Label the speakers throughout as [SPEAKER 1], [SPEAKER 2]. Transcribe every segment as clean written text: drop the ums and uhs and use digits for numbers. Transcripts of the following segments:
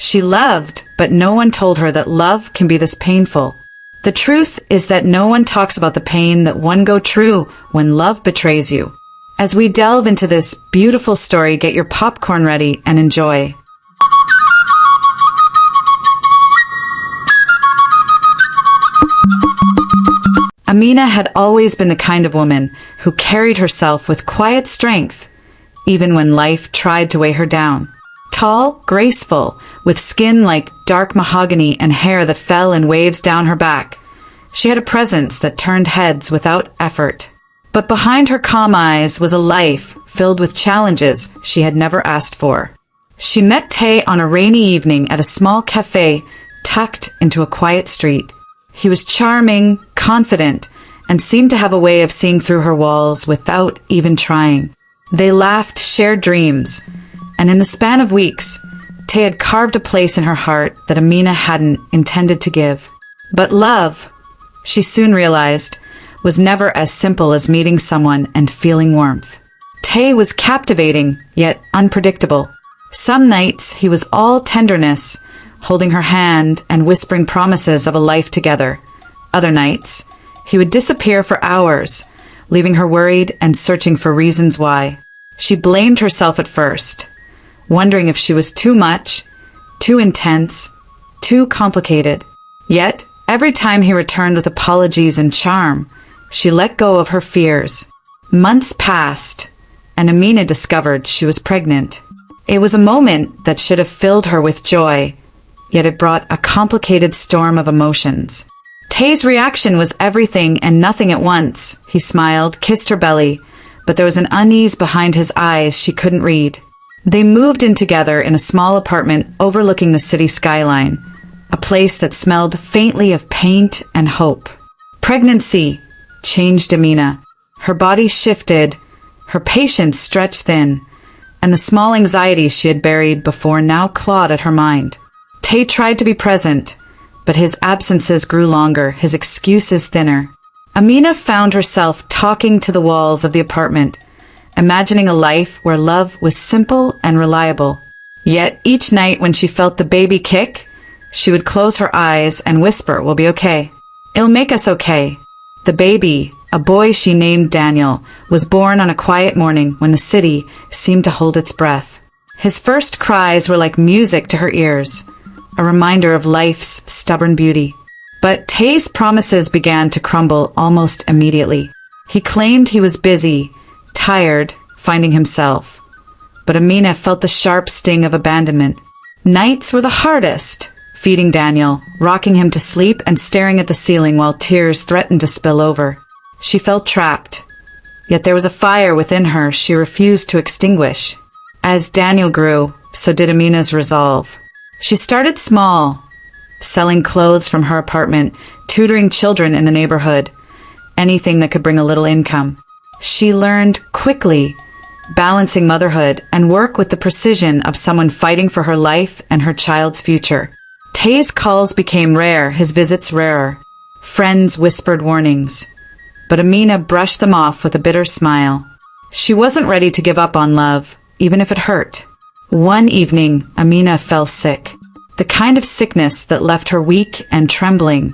[SPEAKER 1] She loved, but no one told her that love can be this painful. The truth is that no one talks about the pain that one go through when love betrays you. As we delve into this beautiful story, get your popcorn ready and enjoy. Amina had always been the kind of woman who carried herself with quiet strength, even when life tried to weigh her down. Tall, graceful, with skin like dark mahogany and hair that fell in waves down her back, she had a presence that turned heads without effort. But behind her calm eyes was a life filled with challenges she had never asked for. She met Tay on a rainy evening at a small cafe tucked into a quiet street. He was charming, confident, and seemed to have a way of seeing through her walls without even trying. They laughed, shared dreams, and in the span of weeks, Tay had carved a place in her heart that Amina hadn't intended to give. But love, she soon realized, was never as simple as meeting someone and feeling warmth. Tay was captivating, yet unpredictable. Some nights he was all tenderness, holding her hand and whispering promises of a life together. Other nights, he would disappear for hours, leaving her worried and searching for reasons why. She blamed herself at first, wondering if she was too much, too intense, too complicated. Yet, every time he returned with apologies and charm, she let go of her fears. Months passed, and Amina discovered she was pregnant. It was a moment that should have filled her with joy, yet it brought a complicated storm of emotions. Tay's reaction was everything and nothing at once. He smiled, kissed her belly, but there was an unease behind his eyes she couldn't read. They moved in together in a small apartment overlooking the city skyline, a place that smelled faintly of paint and hope. Pregnancy changed Amina. Her body shifted, her patience stretched thin, and the small anxieties she had buried before now clawed at her mind. Tay tried to be present, but his absences grew longer, his excuses thinner. Amina found herself talking to the walls of the apartment, imagining a life where love was simple and reliable. Yet each night when she felt the baby kick, she would close her eyes and whisper, "We'll be okay. It'll make us okay." The baby, a boy she named Daniel, was born on a quiet morning when the city seemed to hold its breath. His first cries were like music to her ears, a reminder of life's stubborn beauty. But Tay's promises began to crumble almost immediately. He claimed he was busy, tired, finding himself. But Amina felt the sharp sting of abandonment. Nights were the hardest, feeding Daniel, rocking him to sleep and staring at the ceiling while tears threatened to spill over. She felt trapped, yet there was a fire within her she refused to extinguish. As Daniel grew, so did Amina's resolve. She started small, selling clothes from her apartment, tutoring children in the neighborhood, anything that could bring a little income. She learned quickly, balancing motherhood and work with the precision of someone fighting for her life and her child's future. Tay's calls became rare, his visits rarer. Friends whispered warnings, but Amina brushed them off with a bitter smile. She wasn't ready to give up on love, even if it hurt. One evening, Amina fell sick, the kind of sickness that left her weak and trembling,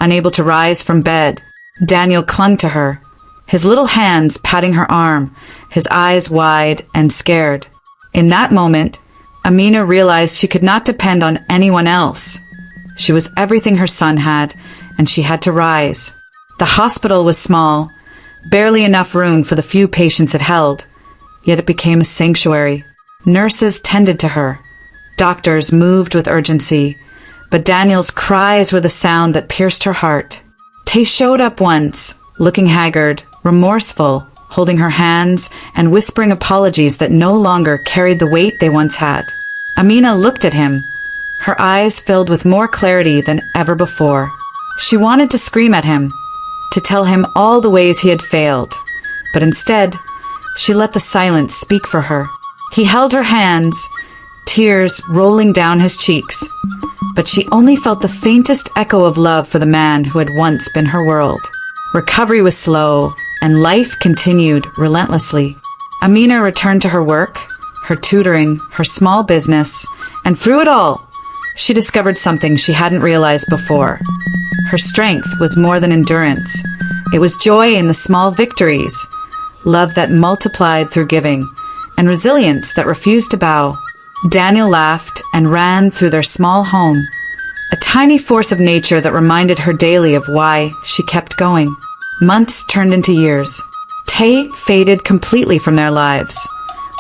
[SPEAKER 1] unable to rise from bed. Daniel clung to her, his little hands patting her arm, his eyes wide and scared. In that moment, Amina realized she could not depend on anyone else. She was everything her son had, and she had to rise. The hospital was small, barely enough room for the few patients it held, yet it became a sanctuary. Nurses tended to her. Doctors moved with urgency, but Daniel's cries were the sound that pierced her heart. Tay showed up once, looking haggard, remorseful, holding her hands and whispering apologies that no longer carried the weight they once had. Amina looked at him, her eyes filled with more clarity than ever before. She wanted to scream at him, to tell him all the ways he had failed, but instead, she let the silence speak for her. He held her hands, tears rolling down his cheeks, but she only felt the faintest echo of love for the man who had once been her world. Recovery was slow, and life continued relentlessly. Amina returned to her work, her tutoring, her small business, and through it all, she discovered something she hadn't realized before. Her strength was more than endurance. It was joy in the small victories, love that multiplied through giving, and resilience that refused to bow. Daniel laughed and ran through their small home, a tiny force of nature that reminded her daily of why she kept going. Months turned into years. Tay faded completely from their lives,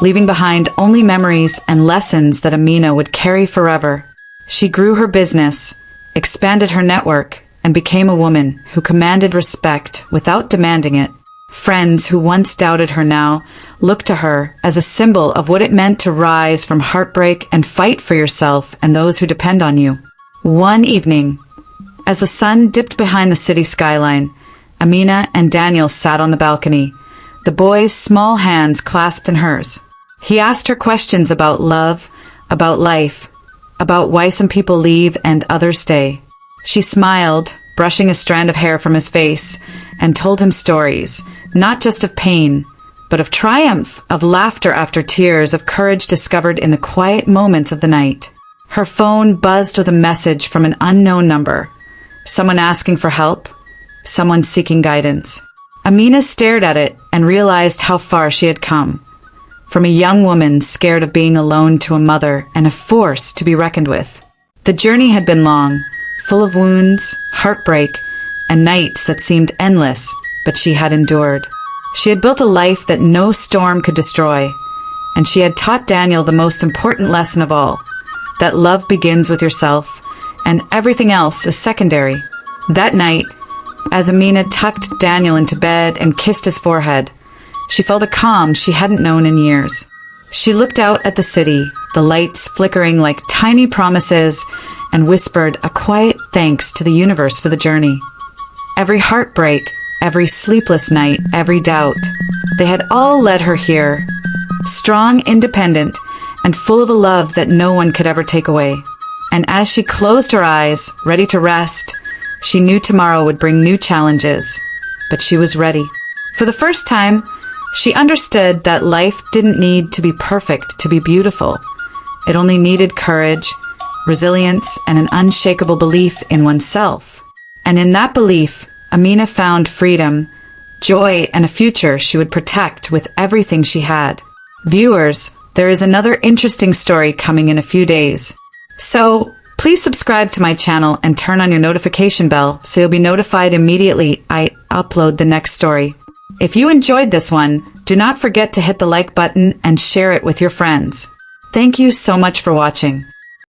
[SPEAKER 1] leaving behind only memories and lessons that Amina would carry forever. She grew her business, expanded her network, and became a woman who commanded respect without demanding it. Friends who once doubted her now looked to her as a symbol of what it meant to rise from heartbreak and fight for yourself and those who depend on you. One evening, as the sun dipped behind the city skyline, Amina and Daniel sat on the balcony, the boy's small hands clasped in hers. He asked her questions about love, about life, about why some people leave and others stay. She smiled, brushing a strand of hair from his face, and told him stories, not just of pain, but of triumph, of laughter after tears, of courage discovered in the quiet moments of the night. Her phone buzzed with a message from an unknown number. Someone asking for help, someone seeking guidance. Amina stared at it and realized how far she had come. From a young woman scared of being alone to a mother and a force to be reckoned with. The journey had been long, full of wounds, heartbreak, and nights that seemed endless, but she had endured. She had built a life that no storm could destroy, and she had taught Daniel the most important lesson of all, that love begins with yourself, and everything else is secondary. That night, as Amina tucked Daniel into bed and kissed his forehead, she felt a calm she hadn't known in years. She looked out at the city, the lights flickering like tiny promises, and whispered a quiet thanks to the universe for the journey. Every heartbreak, every sleepless night, every doubt, they had all led her here, strong, independent, and full of a love that no one could ever take away. And as she closed her eyes, ready to rest, she knew tomorrow would bring new challenges, but she was ready. For the first time, she understood that life didn't need to be perfect to be beautiful. It only needed courage, resilience, and an unshakable belief in oneself. And in that belief, Amina found freedom, joy, and a future she would protect with everything she had. Viewers, there is another interesting story coming in a few days. So, please subscribe to my channel and turn on your notification bell so you'll be notified immediately I upload the next story. If you enjoyed this one, do not forget to hit the like button and share it with your friends. Thank you so much for watching.